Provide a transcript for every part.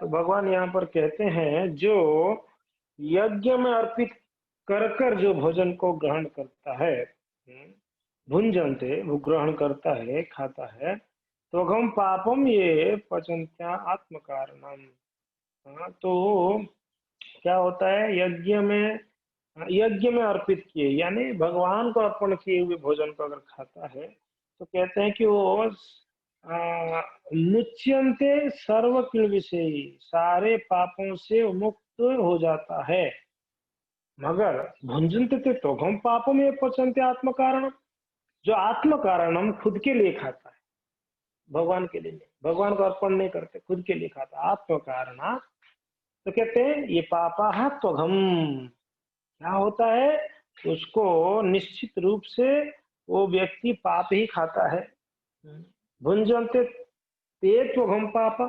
तो भगवान यहाँ पर कहते हैं जो यज्ञ में अर्पित कर कर जो भोजन को ग्रहण करता है, भुंजनते वो ग्रहण करता है, खाता है, तो हम पापम ये पचंत्या आत्म कारणम। तो क्या होता है, यज्ञ में अर्पित किए यानी भगवान को अर्पण किए हुए भोजन को अगर खाता है तो कहते हैं कि वो मुच्यन्ते सर्व विषयी, सारे पापों से मुक्त हो जाता है। मगर भुंजनते तो हम पापों में पचनते आत्म कारण, जो आत्म कारणम खुद के लिए खाता है, भगवान के लिए नहीं, भगवान को अर्पण नहीं करते, खुद के लिए खाता आत्म कारण। तो कहते हैं ये पापा त्वघम, क्या होता है, उसको निश्चित रूप से वो व्यक्ति पाप ही खाता है। भुंजनते ते त्वघम पापा,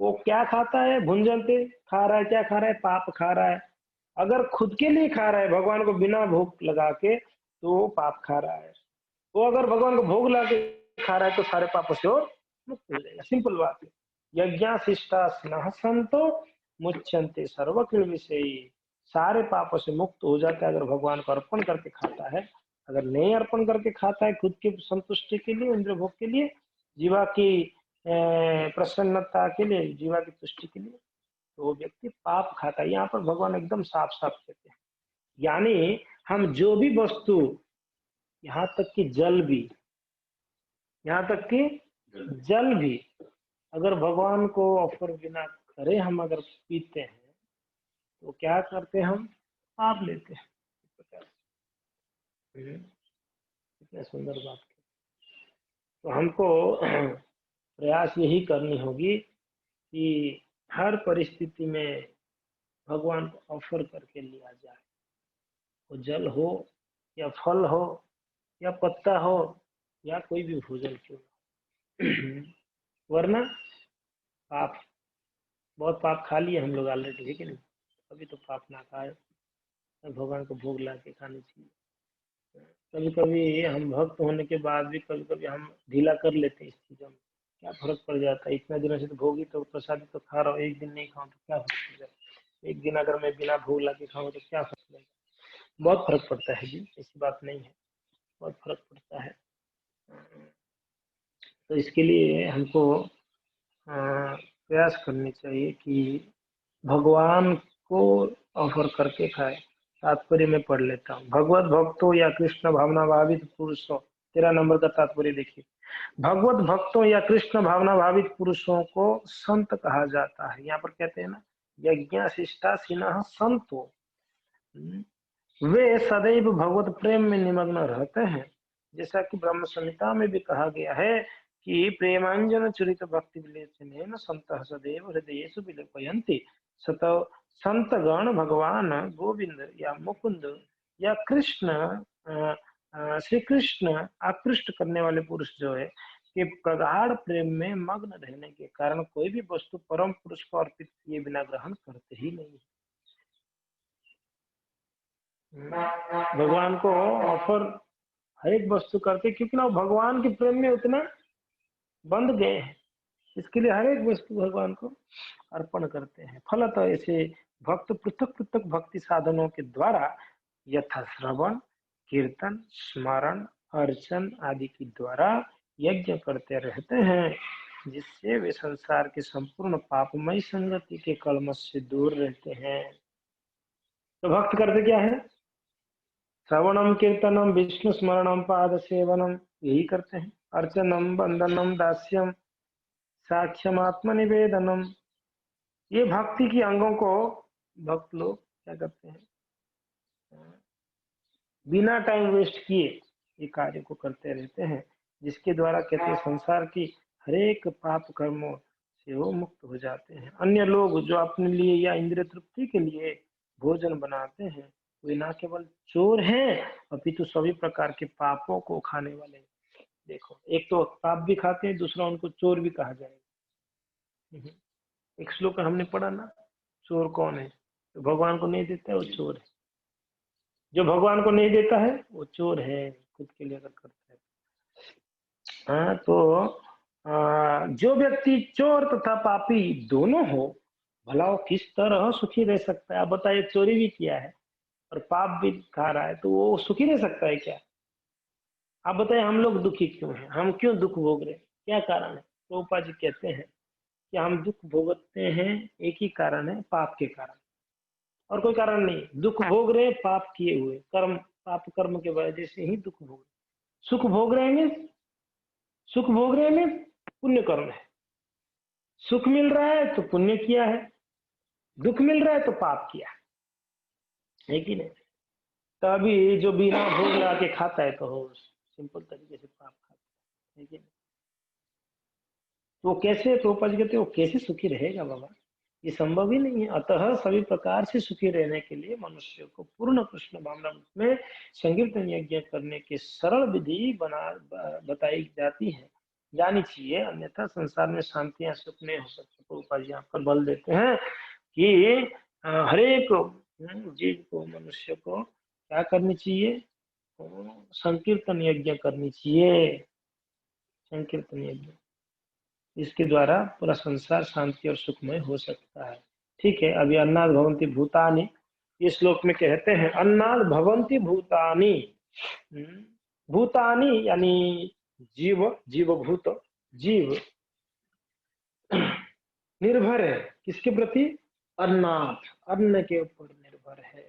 वो क्या खाता है, भुंजनते खा रहा है, क्या खा रहा है, पाप खा रहा है। अगर खुद के लिए खा रहा है भगवान को बिना भोग लगा के तो वो पाप खा रहा है। वो अगर भगवान को भोग लगा के खा रहा है तो सारे पापों से और मुक्त हो जाएगा। सिंपल बात है। यज्ञाशिष्टा स्नः संतो मुच्यन्ते सर्वकिल विषयी, सारे पापों से मुक्त हो जाता है अगर भगवान को अर्पण करके खाता है। अगर नहीं अर्पण करके खाता है खुद की संतुष्टि के लिए, इंद्र भोग के लिए, जीवा की प्रसन्नता के लिए, जीवा की तुष्टि के लिए, तो वो व्यक्ति पाप खाता है। यहाँ पर भगवान एकदम साफ साफ कहते हैं। यानी हम जो भी वस्तु, यहाँ तक कि जल भी, यहाँ तक कि जल भी अगर भगवान को ऑफर बिना करे हम अगर पीते हैं तो क्या करते हैं, हम पाप लेते हैं। कितने सुंदर बात है। तो हमको प्रयास यही करनी होगी कि हर परिस्थिति में भगवान को ऑफर करके लिया जाए। वो जल हो या फल हो या पत्ता हो या कोई भी भोजन क्यों हो। वरना पाप, बहुत पाप खा लिए हम लोग ऑलरेडी, है कि नहीं। अभी तो पाप ना खाए, भगवान को भोग ला के खानी चाहिए। कभी कभी हम भक्त होने के बाद भी कभी कभी हम ढीला कर लेते हैं इस चीजों में, क्या फर्क पड़ जाता है, इतना दिनों से तो भोगी तो प्रसादी तो खा रहा हूँ, एक दिन नहीं खाऊं तो क्या फर्क पड़ जाता है, एक दिन अगर मैं बिना भोग ला के खाऊं तो क्या फर्क पड़ेगा। बहुत फर्क पड़ता है जी, ऐसी बात नहीं है, बहुत फर्क पड़ता है। तो इसके लिए हमको प्रयास करनी चाहिए कि भगवान को ऑफर करके खाए। तात्पर्य में पढ़ लेता हूँ। भगवत भक्तों या कृष्ण भावना भावित पुरुषों, 13 नंबर का तात्पर्य देखिए। भगवत भक्तों या कृष्ण भावना भावित पुरुषों को संत कहा जाता है। यहाँ पर कहते हैं ना, यज्ञाशिष्टा सिन्हा संतो, वे सदैव भगवत प्रेम में निमग्न रहते हैं। जैसा कि ब्रह्म संहिता में भी कहा गया है कि प्रेमांजन चरित भक्ति विलेचन संत सदैव हृदयेषु विलेपयन्ति। सत संत गण भगवान गोविंद या मुकुंद या कृष्ण, श्री कृष्ण आकृष्ट करने वाले पुरुष जो है कि प्रगाढ़ प्रेम में मग्न रहने के कारण कोई भी वस्तु परम पुरुष को अर्पित किए बिना ग्रहण करते ही नहीं। भगवान को ऑफर हर एक वस्तु करते, क्योंकि ना भगवान के प्रेम में उतना बंध गए हैं, इसके लिए हर एक वस्तु भगवान को अर्पण करते हैं। फलतः ऐसे भक्त पृथक पृथक भक्ति साधनों के द्वारा यथा श्रवण, कीर्तन, स्मरण, अर्चन आदि के द्वारा यज्ञ करते रहते हैं, जिससे वे संसार के संपूर्ण पापमय संगति के कलमश से दूर रहते हैं। तो भक्त करते क्या है, श्रवणम, कीर्तनम, विष्णु स्मरणम, पाद सेवनम, यही करते हैं। अर्चनम, बंदनम, दास्यम, साक्ष्यम, आत्मनिवेदनम, ये भक्ति की अंगों को भक्त लोग क्या करते हैं, बिना टाइम वेस्ट किए ये कार्य को करते रहते हैं, जिसके द्वारा कहते हैं संसार की हरेक पाप कर्मों से वो मुक्त हो जाते हैं। अन्य लोग जो अपने लिए या इंद्रिय तृप्ति के लिए भोजन बनाते हैं वे ना केवल चोर हैं अपितु सभी प्रकार के पापों को खाने वाले। देखो, एक तो पाप भी खाते हैं, दूसरा उनको चोर भी कहा जाएगा। एक श्लोक हमने पढ़ा ना, चोर कौन है, तो भगवान को नहीं देता है वो चोर है, जो भगवान को नहीं देता है वो चोर है, खुद के लिए अगर करता है। हाँ, तो जो व्यक्ति चोर तथा पापी दोनों हो भला वो किस तरह सुखी रह सकता है? आप बताइए, चोरी भी किया है और पाप भी खा रहा है, तो वो सुखी रह सकता है क्या? आप बताइए, हम लोग दुखी क्यों हैं? हम क्यों दुख भोग रहे हैं? क्या कारण है? प्रभुपाद जी कहते हैं कि हम दुख भोगते हैं, एक ही कारण है, पाप के कारण, और कोई कारण नहीं। दुख भोग रहे हैं पाप किए हुए, कर्म, पाप कर्म के वजह से ही दुख भोग रहे। सुख भोग रहे हैं, सुख भोग रहे हैं पुण्य कर्म है। सुख मिल रहा है तो पुण्य किया है, दुख मिल रहा है तो पाप किया है कि नहीं? तभी जो बिना भोग लगा के खाता है तो हो सिंपल तरीके से पाप खाता है कि नहीं? तो कैसे, प्रभुपाद जी कहते हैं, वो कैसे सुखी रहेगा बाबा? ये संभव ही नहीं है। अतः सभी प्रकार से सुखी रहने के लिए मनुष्य को पूर्ण कृष्ण भावनामृत में संकीर्तन यज्ञ करने की सरल विधि बताई जाती है, जानी चाहिए, अन्यथा संसार में शांति या सुख नहीं हो सकती। प्रभुपाद जी यहाँ पर बल देते हैं कि हरेक जीव को, मनुष्य को क्या करनी चाहिए? संकीर्तन यज्ञ करनी चाहिए, संकीर्तन यज्ञ। इसके द्वारा पूरा संसार शांति और सुखमय हो सकता है। ठीक है, अभी अन्नाद भवंती भूतानि, इस श्लोक में कहते हैं अन्नाद भवंती भूतानि। भूतानि यानी जीव, जीवभूत, जीव निर्भर है किसके प्रति? अन्नाद, अन्न के ऊपर निर्भर है।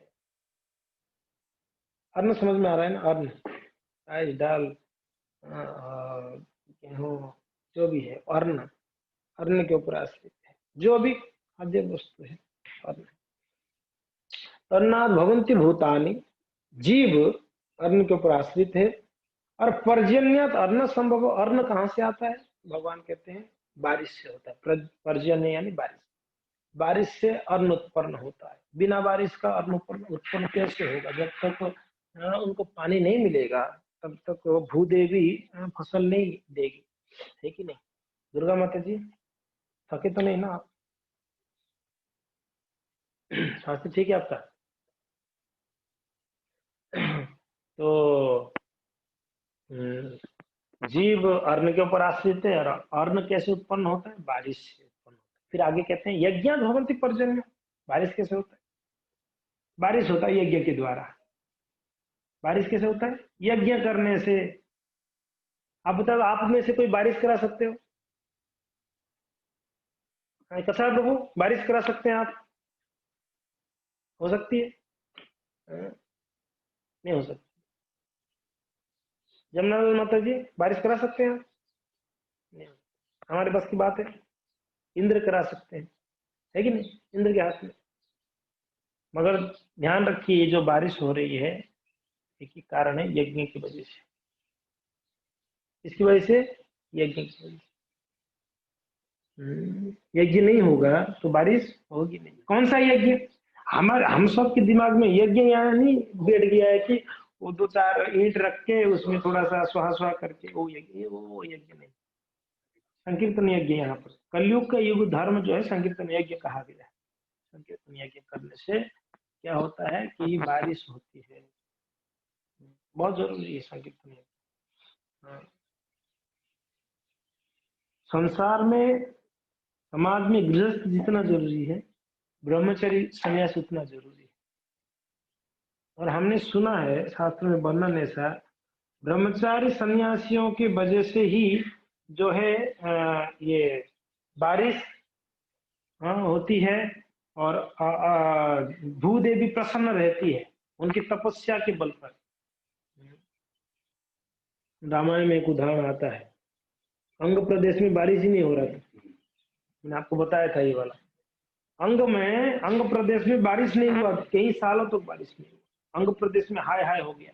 अन्न समझ में आ रहा है ना? अन्न, राइस, दाल, गेहूं, जो भी है, अन्न, अन्न के ऊपर आश्रित है, जो भी खाद्य वस्तु है, अन्न। अन्नाद भवंती भूतानि, जीव अन्न के ऊपर आश्रित है। और पर्जन्यत अन्न संभव, अन्न कहाँ से आता है? भगवान कहते हैं बारिश से होता है। पर्जन्य यानी बारिश, बारिश से अन्न उत्पन्न होता है। बिना बारिश का अन्न उत्पन्न कैसे होगा? जब तक उनको पानी नहीं मिलेगा तब तक वो भूदेवी फसल नहीं देगी, है कि नहीं? दुर्गा माता जी, थके तो नहीं ना आप? स्वास्थ्य ठीक है आपका? तो जीव अर्ण के ऊपर आश्रित है, और अर्ण कैसे उत्पन्न होता है? बारिश से उत्पन्न होता है। फिर आगे कहते हैं यज्ञ भवन्ति पर्जन्य, बारिश कैसे होता है? बारिश होता है यज्ञ के द्वारा। बारिश कैसे होता है? यज्ञ करने से। आप बताओ, आप में से कोई बारिश करा सकते हो? कथा प्रभु, बारिश करा सकते हैं आप? हो सकती है? नहीं हो सकती। जमुना माता जी, बारिश करा सकते हैं आप? नहीं, हमारे बस की बात है। इंद्र करा सकते हैं, है कि नहीं? इंद्र के हाथ में। मगर ध्यान रखिए, ये जो बारिश हो रही है, एक ही कारण है, यज्ञ की वजह से। इसकी वजह से, यज्ञ की वजह से। यज्ञ नहीं होगा तो बारिश होगी नहीं। कौन सा यज्ञ? हमारे, हम सब के दिमाग में यज्ञ यहाँ नहीं बैठ गया है कि वो दो चार ईंट रख के उसमें थोड़ा सा सुहा सुहा करके वो यज्ञ, वो यज्ञ नहीं। संकीर्तन यज्ञ यहाँ पर कलयुग का युग धर्म जो है संकीर्तन यज्ञ कहा गया है। संकीर्तन यज्ञ करने से क्या होता है कि बारिश होती है। बहुत जरूरी है संकीर्तन यज्ञ। हाँ। संसार में, समाज में गृहस्थ जितना जरूरी है, ब्रह्मचर्य संन्यास उतना जरूरी है। और हमने सुना है, शास्त्र में वर्णन ऐसा, ब्रह्मचारी सन्यासियों की वजह से ही जो है ये बारिश होती है, और भूदेवी प्रसन्न रहती है उनकी तपस्या के बल पर। रामायण में एक उदाहरण आता है, अंग प्रदेश में बारिश ही नहीं हो रहा था। मैंने आपको बताया था ये वाला। अंग प्रदेश में बारिश नहीं हुआ, कई सालों तक बारिश नहीं हुआ। अंग प्रदेश में हाय हाय हो गया,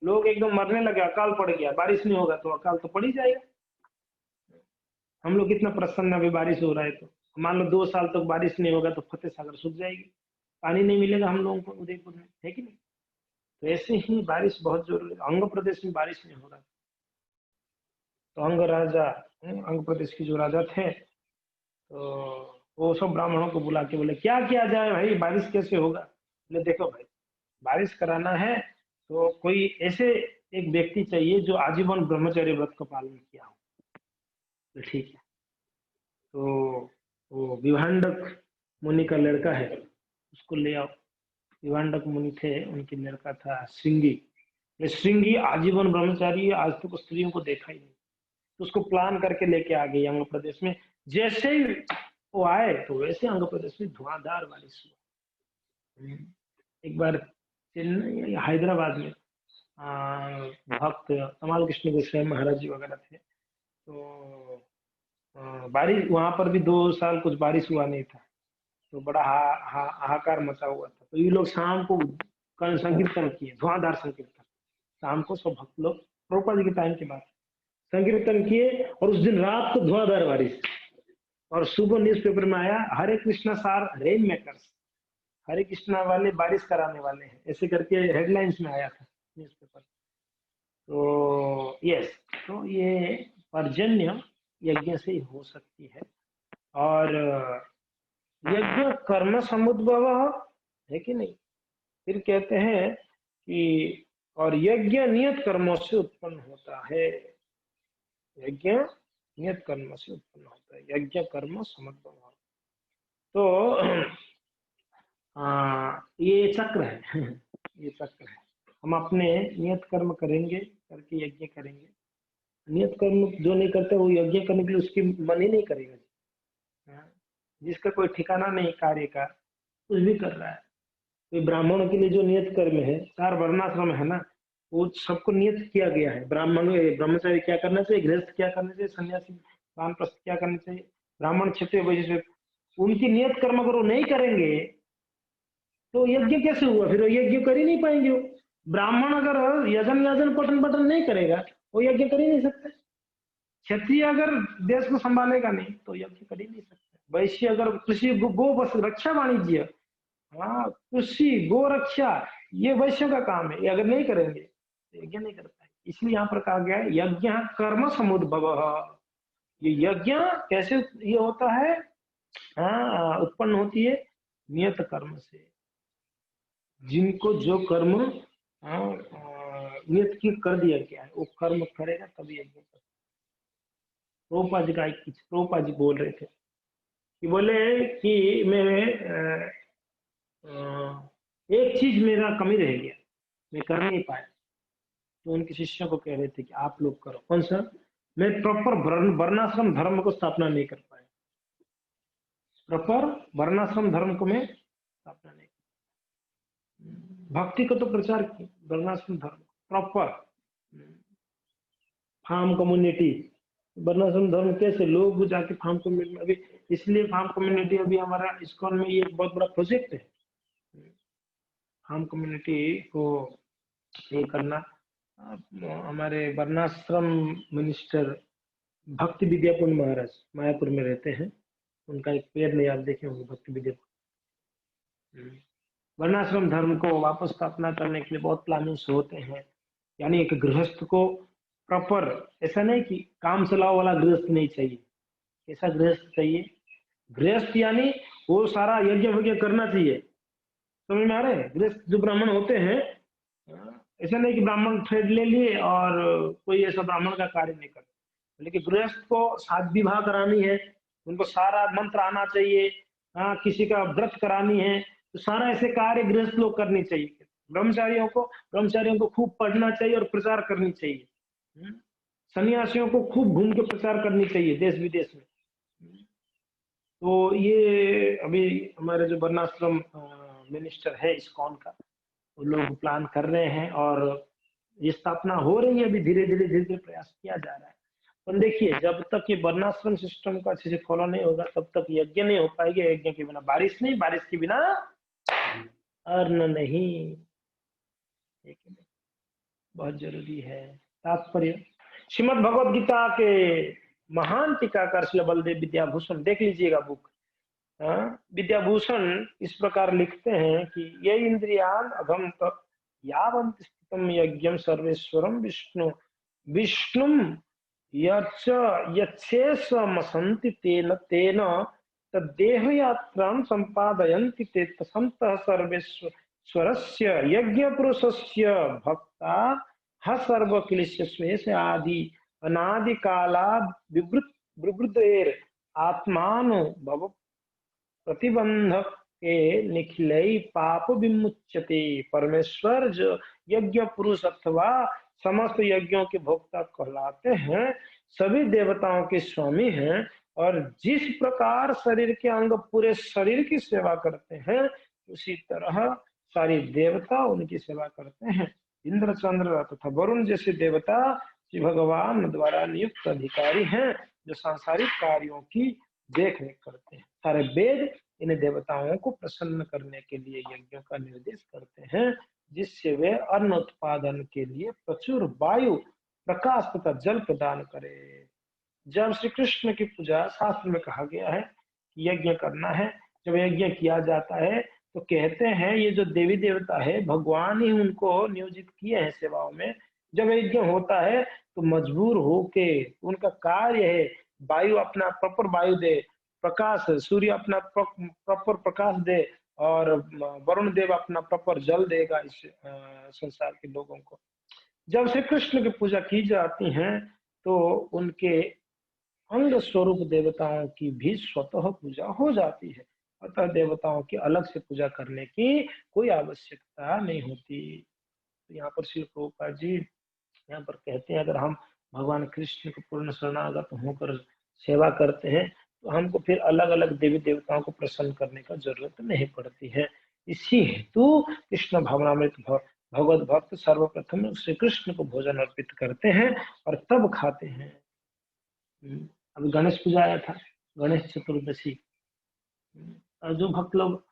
लोग एकदम मरने लगे, अकाल पड़ गया। बारिश नहीं होगा तो अकाल तो पड़ ही जाएगा। हम लोग कितना प्रसन्न, अभी बारिश हो रहा है तो। मान लो 2 साल तक बारिश नहीं होगा तो फतेह सागर सूख जाएगी, पानी नहीं मिलेगा हम लोगों को उदयपुर में, है कि नहीं? तो ऐसे ही बारिश बहुत जरूरी है। अंग प्रदेश में बारिश नहीं हो रहा तो अंग राजा, अंग प्रदेश के जो राजा थे, तो वो सब ब्राह्मणों को बुला के बोले क्या किया जाए भाई, बारिश कैसे होगा? बोले देखो भाई, बारिश कराना है तो कोई ऐसे एक व्यक्ति चाहिए जो आजीवन ब्रह्मचर्य व्रत का पालन किया हो। तो ठीक है, तो वो विभांडक मुनि का लड़का है, उसको ले आओ। विवांडक मुनि थे, उनकी लड़का था श्रृंगी। ये श्रृंगी आजीवन ब्रह्मचारी है, आज तक स्त्रियों को देखा ही नहीं। तो उसको प्लान करके लेके आ गई आंध्र प्रदेश में। जैसे ही वो आए तो वैसे आंध्र प्रदेश में धुआंधार बारिश हुआ। एक बार चेन्नई हैदराबाद में भक्त कमाल कृष्ण गोस्वामी महाराज जी वगैरह थे, तो बारिश वहां पर भी 2 साल कुछ बारिश हुआ नहीं था, तो बड़ा हाहाकार मचा हुआ था। तो ये लोग शाम को संकीर्तन किए, धुआंधार संकीर्तन। शाम को सब भक्त लोग, प्रभुपाद जी के टाइम की बात, संकीर्तन किए, और उस दिन रात को धुआंधार बारिश। और सुबह न्यूज़पेपर में आया, हरे कृष्णा सार रेन मेकर्स, हरे कृष्णा वाले बारिश कराने वाले हैं, ऐसे करके हेडलाइंस में आया था न्यूज़पेपर। तो यस, तो ये पर्जन्य यज्ञ से ही हो सकती है। और यज्ञ कर्म समुद्भव है कि नहीं? फिर कहते हैं कि और यज्ञ नियत कर्मों से उत्पन्न होता है। यज्ञ नियत कर्म से उत्पन्न होता है, यज्ञ कर्म समुद्भव। तो ये चक्र है ये चक्र है। हम अपने नियत कर्म करेंगे, करके यज्ञ करेंगे। नियत कर्म जो नहीं करते वो यज्ञ करने के लिए उसकी मन ही नहीं करेगा। जिसका कोई ठिकाना नहीं कार्य का, कुछ भी कर रहा है। तो ब्राह्मणों के लिए जो नियत कर्म है, 4 वर्णाश्रम है ना, वो सबको नियत किया गया है। ब्राह्मण ब्रह्मचारी क्या करना चाहिए, गृहस्थ क्या करना चाहिए, सन्यासी वानप्रस्थ क्या करना चाहिए, ब्राह्मण क्षत्रिय वैश्य, उनकी नियत कर्म अगर वो नहीं करेंगे तो यज्ञ कैसे हुआ? फिर वो यज्ञ कर ही नहीं पाएंगे। वो ब्राह्मण अगर यजन याजन पठन पठन नहीं करेगा, वो यज्ञ कर ही नहीं सकते। क्षत्रिय अगर देश को संभालेगा नहीं तो यज्ञ कर ही नहीं सकते। वैश्य अगर कृषि गो बस रक्षा वाणिज्य, हाँ कृषि गो रक्षा, ये वैश्यों का काम है, ये अगर नहीं करेंगे तो यज्ञ नहीं कर पाएंगे। इसलिए यहाँ पर कहा गया है यज्ञ कर्म समुद्भव। ये यज्ञ कैसे ये होता है? हाँ, उत्पन्न होती है नियत कर्म से। जिनको जो कर्म नियत की कर दिया गया है, वो कर्म करेगा तभी यज्ञ करेगा। प्रभुपाद जी का प्रभुपाद जी बोल रहे थे कि बोले कि मैं एक चीज मेरा कमी रह गया, मैं कर नहीं पाया। तो उनके शिष्यों को कह रहे थे कि आप लोग करो। कौन सा? मैं प्रॉपर वर्णाश्रम धर्म को स्थापना नहीं कर पाया। प्रॉपर वर्णाश्रम धर्म को मैं स्थापना नहीं, भक्ति को तो प्रचार किया, वर्णाश्रम धर्म प्रॉपर फार्म कम्युनिटी, वर्णाश्रम धर्म कैसे लोग जाके फार्म कम्युनिटी में, अभी इसलिए फार्म कम्युनिटी अभी हमारा इस्कॉन में ये एक बहुत बड़ा प्रोजेक्ट है, फार्म कम्युनिटी को ये करना। हमारे वर्णाश्रम मिनिस्टर भक्ति विद्यापुर महाराज मायापुर में रहते हैं, उनका एक पेड़ नहीं आप देखे होंगे, भक्ति विद्यापुर। वर्णाश्रम धर्म को वापस स्थापना करने के लिए बहुत प्लानिंग्स होते हैं। यानी एक गृहस्थ को प्रॉपर, ऐसा नहीं कि काम चलाओ वाला गृहस्थ नहीं चाहिए। ऐसा गृहस्थ चाहिए, गृहस्थ यानी वो सारा यज्ञ वज्ञ करना चाहिए। समझ में आ रहे हैं? गृहस्थ जो ब्राह्मण होते हैं, ऐसा नहीं कि ब्राह्मण ट्रेड ले लिए और कोई ऐसा ब्राह्मण का कार्य नहीं करता। लेकिन गृहस्थ को शादी विवाह करानी है, उनको सारा मंत्र आना चाहिए। हाँ, किसी का व्रत करानी है, तो सारा ऐसे कार्य गृहस्थ लोग करनी चाहिए। ब्रह्मचारियों को खूब पढ़ना चाहिए और प्रचार करनी चाहिए। सन्यासियों को खूब घूम के प्रचार करनी चाहिए देश विदेश में। तो ये अभी हमारे जो वर्णाश्रम मिनिस्टर है इस्कॉन का, वो लोग प्लान कर रहे हैं और ये स्थापना हो रही है। अभी धीरे धीरे प्रयास किया जा रहा है। पर देखिए, जब तक ये वर्णाश्रम सिस्टम को अच्छे से फॉलो नहीं होगा तब तक यज्ञ नहीं हो पाएगा। यज्ञ के बिना बारिश नहीं, बारिश के बिना अन्न नहीं। बहुत जरूरी है। तात्पर्य श्रीमद भगवद गीता के महान टीकाकार श्री बलदेव विद्याभूषण, देख लीजिएगा बुक। विद्याभूषण इस प्रकार लिखते हैं कि ये इंद्रियान अघम तक यावंत स्थितम यज्ञम सर्वेश्वरम विष्णु विष्णुम यच्छेषमसन्ति तेन तेन तद्देह यात्रां संपादयन्ति ते तसन्तः सर्वेश्वरस्य यज्ञ पुरुषस्य भक्ता ह सर्वक्लेश स्वेश आदि अनादि काला विवृतेर आत्मानु भव प्रतिबंधक के निखिलई पाप विमुच्यते। परमेश्वर जो यज्ञ पुरुष अथवा समस्त यज्ञों के भोक्ता कहलाते हैं, सभी देवताओं के स्वामी हैं, और जिस प्रकार शरीर के अंग पूरे शरीर की सेवा करते हैं, उसी तरह सारी देवता उनकी सेवा करते हैं। इंद्र, चंद्र तथा वरुण जैसे देवता श्री भगवान द्वारा नियुक्त अधिकारी हैं, जो सांसारिक कार्यों की देख रेख करते हैं। सारे वेद इन देवताओं को प्रसन्न करने के लिए यज्ञों का निर्देश करते हैं, जिससे वे अन्न उत्पादन के लिए प्रचुर वायु, प्रकाश तथा जल प्रदान करें। जब श्री कृष्ण की पूजा शास्त्र में कहा गया है कि यज्ञ करना है, जब यज्ञ किया जाता है तो कहते हैं ये जो देवी देवता है, भगवान ही उनको नियोजित किए हैं सेवाओं में। जब यज्ञ होता है तो मजबूर होके उनका कार्य है वायु अपना प्रॉपर वायु दे, प्रकाश सूर्य अपना प्रॉपर प्रकाश दे, और वरुण देव अपना प्रॉपर जल देगा इस संसार के लोगों को। जब श्री कृष्ण की पूजा की जाती है तो उनके अंग स्वरूप देवताओं की भी स्वतः पूजा हो जाती है, अतः देवताओं की अलग से पूजा करने की कोई आवश्यकता नहीं होती। तो यहाँ पर श्री प्रभुपाद जी यहाँ पर कहते हैं, अगर हम भगवान कृष्ण को पूर्ण शरणागत होकर सेवा करते हैं तो हमको फिर अलग अलग देवी देवताओं को प्रसन्न करने का जरूरत नहीं पड़ती है। इसी हेतु कृष्ण भावनामृत भगवत भक्त सर्वप्रथम श्री कृष्ण को भोजन अर्पित करते हैं और तब खाते हैं। अभी गणेश पूजा आया था, गणेश चतुर्दशी। और जो भक्त लोग,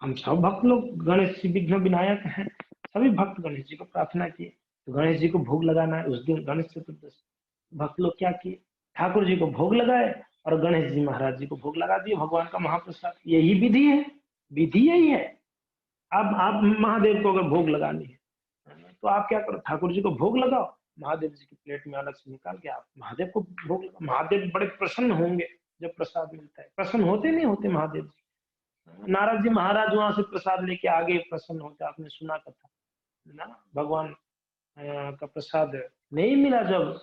हम सब भक्त लोग गणेश जी विघ्न विनायक हैं, सभी भक्त गणेश जी को प्रार्थना किए, तो गणेश जी को भोग लगाना है उस दिन गणेश चतुर्दशी। भक्त लोग क्या किए, ठाकुर जी को भोग लगाए और गणेश जी महाराज जी को भोग लगा दिए भगवान का महाप्रसाद। यही विधि है, विधि यही है। अब आप महादेव को अगर भोग लगानी है तो आप क्या करो, ठाकुर जी को भोग लगाओ, महादेव जी की प्लेट में अलग से निकाल के आप महादेव को भोग लगाओ। महादेव बड़े प्रसन्न होंगे जब प्रसाद मिलता है। प्रसन्न होते नहीं होते महादेव जी? नारद जी महाराज वहां से प्रसाद लेके आगे प्रसन्न होते, आपने सुना कथा ना, भगवान का प्रसाद नहीं मिला जब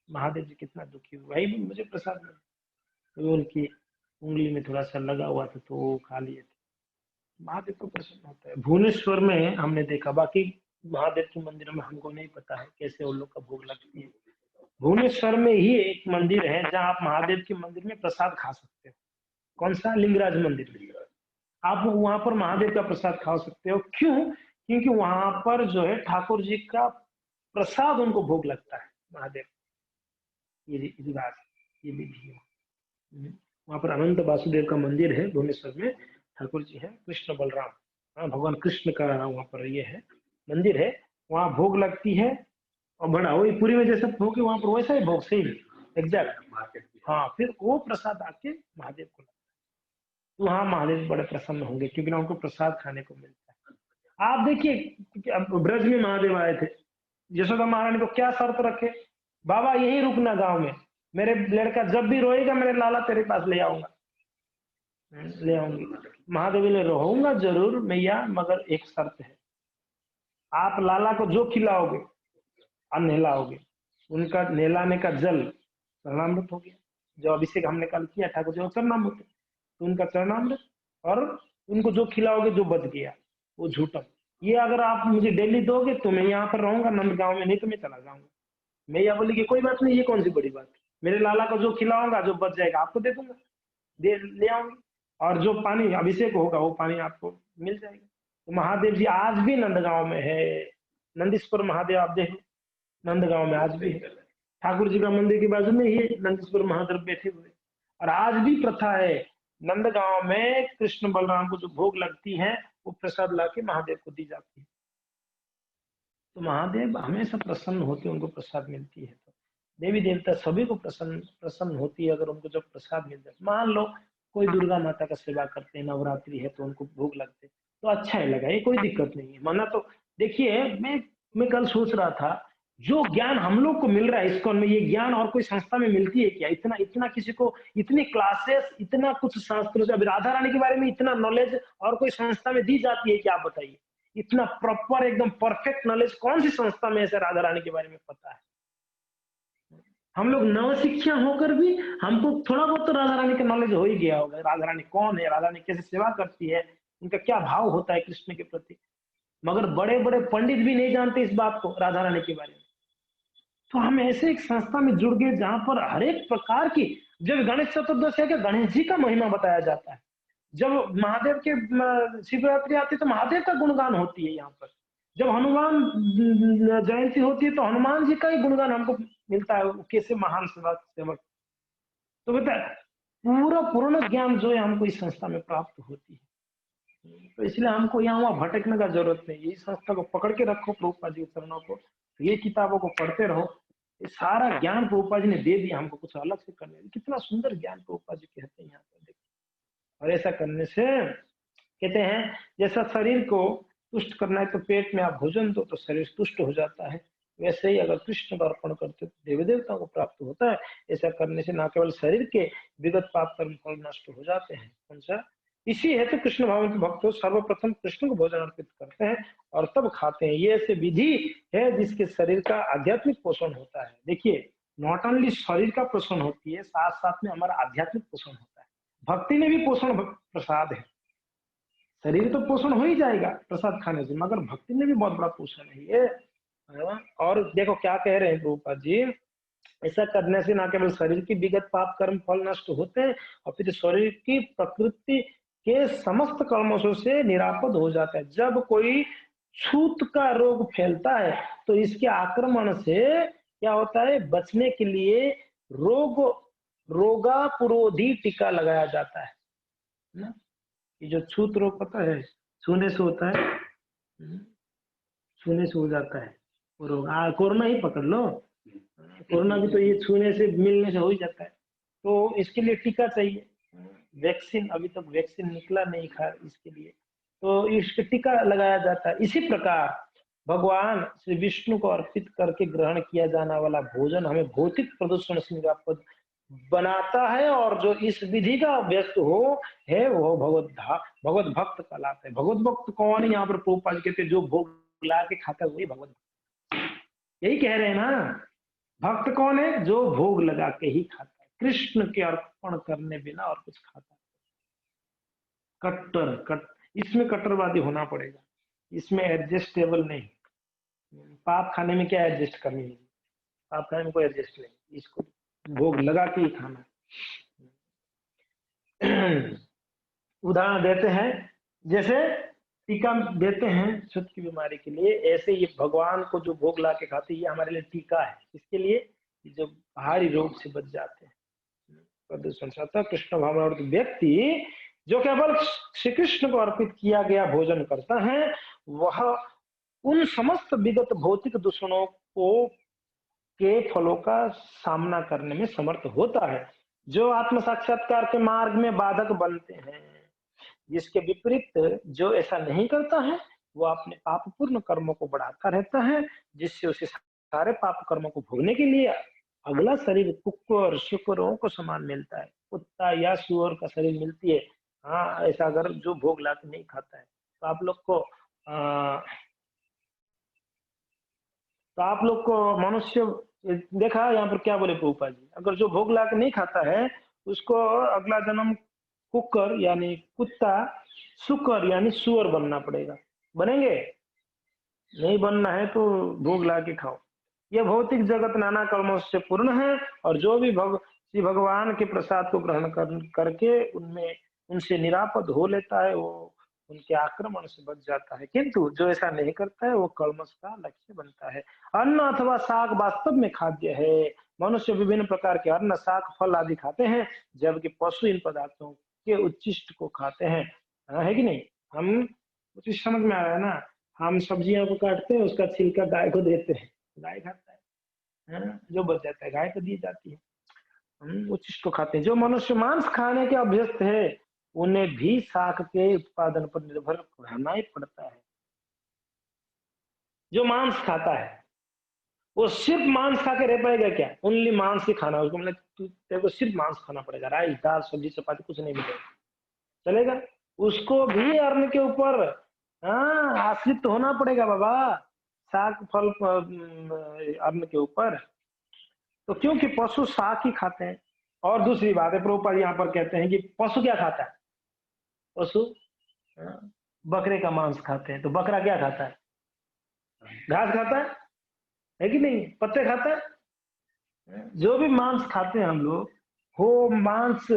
महादेव जी कितना दुखी हुए, भाई मुझे प्रसाद मिला, तो उनकी उंगली में थोड़ा सा लगा हुआ था तो वो खा लिए थे। महादेव को प्रसन्न होता है। भुवनेश्वर में हमने देखा, बाकी महादेव के मंदिरों में हमको नहीं पता है कैसे उन लोग का भोग लगती है। भुवनेश्वर में ही एक मंदिर है जहाँ आप महादेव के मंदिर में प्रसाद खा सकते हो। कौन सा? लिंगराज मंदिर। आप वहां पर महादेव का प्रसाद खा सकते हो। क्यों? क्योंकि वहां पर जो है ठाकुर जी का प्रसाद उनको भोग लगता है महादेव। ये रिवाज, ये विधि है। वहां पर अनंत वासुदेव का मंदिर है भुवनेश्वर में, ठाकुर जी है कृष्ण बलराम, हाँ भगवान कृष्ण का वहां पर ये है मंदिर है, वहां भोग लगती है। और बड़ा वही पूरी में जैसा भोग है वहां पर वैसा ही भोग, सेम एग्जैक्ट। हाँ, फिर वो प्रसाद आके महादेव को लगता है, तो हाँ महादेव बड़े प्रसन्न होंगे क्योंकि ना उनको प्रसाद खाने को मिलता है। आप देखिए ब्रज में महादेव आए थे, यशोदा महारानी को क्या शर्त रखे, बाबा यहीं रुकना गांव में, मेरे लड़का जब भी रोएगा मेरे लाला तेरे पास ले आऊंगा, ले आऊंगी। महादेवी ने रहूंगा जरूर मैया, मगर एक शर्त है, आप लाला को जो खिलाओगे और नहलाओगे, उनका नहलाने का जल चरणामृत हो गया। जो अभिषेक हमने कल किया ठाकुर जी चरणामृत, तो उनका चरणामृत, और उनको जो खिलाओगे जो बच गया वो झूठा। ये अगर आप मुझे डेली दोगे तो मैं यहाँ पर रहूंगा नंदगांव में, नहीं तो मैं चला जाऊंगा। मैया बोली कि कोई बात नहीं, ये कौन सी बड़ी बात, मेरे लाला को जो खिलाऊंगा जो बच जाएगा आपको दे दूंगा, दे ले आऊंगी, और जो पानी अभिषेक होगा वो पानी आपको मिल जाएगा। तो महादेव जी आज भी नंदगांव में है, नंदीश्वर महादेव आप देखो नंदगांव में आज भी है। ठाकुर जी का मंदिर के बाजू में ही नंदीश्वर महादेव बैठे हुए। और आज भी प्रथा है नंदगांव में कृष्ण बलराम को जो भोग लगती है वो प्रसाद लाके महादेव को दी जाती है। तो महादेव हमेशा प्रसन्न होते हैं, उनको प्रसाद मिलती है तो देवी देवता सभी को प्रसन्न होती है अगर उनको जब प्रसाद मिल जाए। मान लो कोई दुर्गा माता का सेवा करते हैं, नवरात्रि है तो उनको भोग लगते तो अच्छा ही लगा, ये कोई दिक्कत नहीं है माना। तो देखिए मैं कल सोच रहा था, जो ज्ञान हम लोग को मिल रहा है इस्कॉन में, ये ज्ञान और कोई संस्था में मिलती है क्या? इतना इतना किसी को इतनी क्लासेस, इतना कुछ शास्त्रों से, अभी राधा रानी के बारे में इतना नॉलेज और कोई संस्था में दी जाती है क्या? आप बताइए, इतना प्रॉपर एकदम परफेक्ट नॉलेज कौन सी संस्था में ऐसे राधा रानी के बारे में पता है? हम लोग नवशिक्षा होकर भी हमको थोड़ा बहुत तो राधा रानी का नॉलेज हो ही गया होगा, राधा रानी कौन है, राधा रानी कैसे सेवा करती है, उनका क्या भाव होता है कृष्ण के प्रति। मगर बड़े बड़े पंडित भी नहीं जानते इस बात को, राधा रानी के बारे में। तो हम ऐसे एक संस्था में जुड़ गए जहां पर हर एक प्रकार की, जब गणेश चतुर्दशी है कि गणेश जी का महिमा बताया जाता है, जब महादेव के शिवरात्रि आती है तो महादेव का गुणगान होती है यहाँ पर, जब हनुमान जयंती होती है तो हनुमान जी का ही गुणगान हमको मिलता है, वो कैसे महान सेवक। तो बता, पूरा पूर्ण ज्ञान जो है हमको इस संस्था में प्राप्त होती है। तो इसलिए हमको यहाँ वहाँ भटकने का जरूरत नहीं है, इस संस्था को पकड़ के रखो, प्रभुपाद जी के चरणों को, ये किताबों को पढ़ते रहो। ये सारा ज्ञान प्रभुपाद जी ने दे दिया हमको, कुछ अलग से करने, कितना सुंदर ज्ञान प्रभुपाद जी कहते हैं यहाँ पर, देखिए। और ऐसा करने से कहते हैं, जैसा शरीर को तुष्ट करना है तो पेट में आप भोजन दो तो शरीर तुष्ट हो जाता है, वैसे ही अगर कृष्ण को अर्पण करते तो देवी देवताओं को प्राप्त होता है। ऐसा करने से न केवल शरीर के विगत पाप कर्म फल नष्ट हो जाते हैं। कौन सा? इसी हेतु कृष्ण भाव के भक्त सर्वप्रथम कृष्ण को भोजन अर्पित करते हैं और तब खाते हैं। ये ऐसे विधि है जिसके शरीर का आध्यात्मिक पोषण होता है। देखिए, नॉट ओनली शरीर का पोषण होती है, साथ साथ में हमारा आध्यात्मिक पोषण होता है। भक्ति में भी पोषण प्रसाद है। शरीर तो पोषण हो ही जाएगा प्रसाद खाने से, मगर भक्ति में भी बहुत बड़ा पोषण है ये। और देखो क्या कह रहे हैं प्रभुपाद जी, ऐसा करने से न केवल शरीर की विगत पाप कर्म फल नष्ट होते हैं और फिर शरीर की प्रकृति के समस्त कर्मों से निरापद हो जाता है। जब कोई छूत का रोग फैलता है तो इसके आक्रमण से क्या होता है, बचने के लिए रोगापुरोधी टीका लगाया जाता है ना। ये जो छूत रोग पता है, छूने से होता है, छूने से हो जाता है वो रोग। कोरोना ही पकड़ लो, कोरोना भी तो ये छूने से मिलने से हो ही जाता है। तो इसके लिए टीका चाहिए, वैक्सीन, अभी तक वैक्सीन निकला नहीं खैर इसके लिए, तो इसके टीका लगाया जाता है। इसी प्रकार भगवान श्री विष्णु को अर्पित करके ग्रहण किया जाने वाला भोजन हमें भौतिक प्रदूषण से निरापद बनाता है, और जो इस विधि का व्यस्त हो है वो भगवत भक्त कहलाता है। भगवत भक्त कौन है? यहाँ पर प्रभुपाद कहते हैं जो भोग ला के खाता है वही भगवत भक्त। यही कह रहे हैं ना, भक्त कौन है? जो भोग लगा के ही खाता है, कृष्ण के अर्पण करने बिना और कुछ खाता है। इसमें कट्टरवादी होना पड़ेगा, इसमें एडजस्टेबल नहीं। पाप खाने में क्या एडजस्ट करनी है? पाप खाने में कोई एडजस्ट नहीं, इसको भोग लगा के ही खाना। उदाहरण देते हैं, जैसे टीका देते हैं छुत की बीमारी के लिए, ऐसे ये भगवान को जो भोग ला के खाते हैं ये हमारे लिए टीका है। इसके लिए जो बाहरी रोग से बच जाते हैं, प्रदूषण से। कृष्ण भावनावर्त व्यक्ति जो केवल श्री कृष्ण को अर्पित किया गया भोजन करता है, वह उन समस्त विगत भौतिक दूषणों को के फलों का सामना करने में समर्थ होता है, जो आत्म साक्षात्कार के मार्ग में बाधक बनते हैं। जिसके विपरीत जो ऐसा नहीं करता है वो अपने पापपूर्ण कर्मों को बढ़ाता रहता है, जिससे उसे सारे पाप कर्मों को भोगने के लिए अगला शरीर कुक्कुर शुक्रों को समान मिलता है, कुत्ता या सुअर का शरीर मिलती है। हाँ, ऐसा अगर जो भोग ला के नहीं खाता है तो आप लोग को मनुष्य देखा यहाँ पर क्या बोले प्रभुपाद जी, अगर जो भोग ला के नहीं खाता है उसको अगला जन्म कुकर यानी कुत्ता, सुकर यानी सुअर बनना पड़ेगा। बनेंगे? नहीं बनना है तो भोग ला के खाओ। यह भौतिक जगत नाना कर्मों से पूर्ण है, और जो भी श्री भगवान के प्रसाद को ग्रहण करके उनमें उनसे निरापद हो लेता है वो उनके आक्रमण से बच जाता है। किंतु जो ऐसा नहीं करता है वो कल्मश का लक्ष्य बनता है। अन्न अथवा शाक वास्तव में खाद्य है। मनुष्य विभिन्न प्रकार के अन्न, शाक, फल आदि खाते हैं, जबकि पशु इन पदार्थों के उच्चिष्ट को खाते हैं। है कि नहीं? हम कुछ समझ में आ रहा है ना? हम सब्जियों को काटते हैं, उसका छिलका गाय को देते हैं, गाय खाता है, जो बच जाता है गाय को दी जाती है। हम उच्चिष्ट को खाते हैं। जो मनुष्य मांस खाने के अभ्यस्त है उन्हें भी शाक के उत्पादन पर निर्भर रहना ही पड़ता है। जो मांस खाता है वो सिर्फ मांस खा के रह पाएगा क्या? ओनली मांस ही खाना, उसको मतलब तेरे को सिर्फ मांस खाना पड़ेगा, राइस दाल सब्जी चपाती कुछ नहीं मिलेगा, चलेगा? उसको भी अन्न के ऊपर आश्रित होना पड़ेगा बाबा, शाक फल अन्न के ऊपर। तो क्योंकि पशु शाक ही खाते हैं। और दूसरी बात है, प्रभुपाद यहाँ पर कहते हैं कि पशु क्या खाता है? पशु बकरे का मांस खाते हैं। तो बकरा क्या खाता है? घास खाता है कि नहीं? पत्ते खाता है। जो भी मांस खाते हैं हम लोग, वो मांस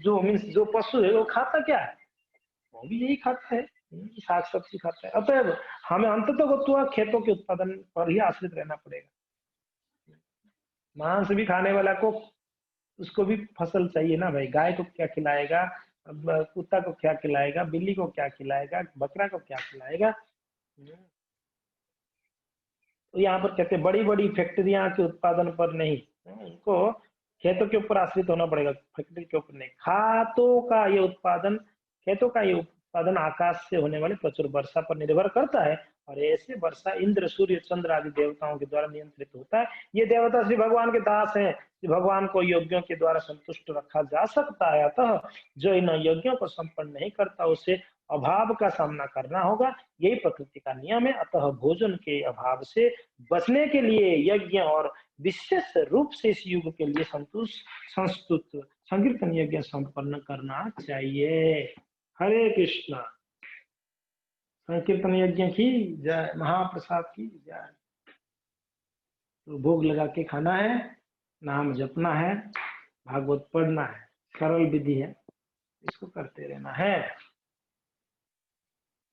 जो मीन्स जो पशु है वो खाता क्या है? वो भी यही खाता है, साग सब्जी खाता है। अतः हमें अंततः खेतों के उत्पादन पर ही आश्रित रहना पड़ेगा। मांस भी खाने वाला को, उसको भी फसल चाहिए ना भाई। गाय को क्या खिलाएगा, कुत्ता को क्या खिलाएगा, बिल्ली को क्या खिलाएगा, बकरा को क्या खिलाएगा? तो यहाँ पर कहते हैं बड़ी बड़ी फैक्ट्रियां के उत्पादन पर नहीं, उनको खेतों के ऊपर आश्रित होना पड़ेगा, फैक्ट्री के ऊपर नहीं। खेतों का ये उत्पादन आकाश से होने वाली प्रचुर वर्षा पर निर्भर करता है, और ऐसे वर्षा इंद्र, सूर्य, चंद्र आदि देवताओं के द्वारा नियंत्रित होता है। ये देवता श्री भगवान के दास हैं। श्री भगवान को योगियों के द्वारा संतुष्ट रखा जा सकता है। अतः जो इन योगियों को संपन्न नहीं करता, उसे अभाव का सामना करना होगा। यही प्रकृति का नियम है। अतः भोजन के अभाव से बचने के लिए यज्ञ और विशेष रूप से इस युग के लिए संस्तुत संकीर्तन यज्ञ संपन्न करना चाहिए। हरे कृष्णा। संकीर्तन यज्ञ की जय, महाप्रसाद की जय। तो भोग लगा के खाना है, नाम जपना है, भागवत पढ़ना है, सरल विधि है, इसको करते रहना है।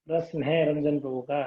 प्रश्न है रंजन प्रभु का?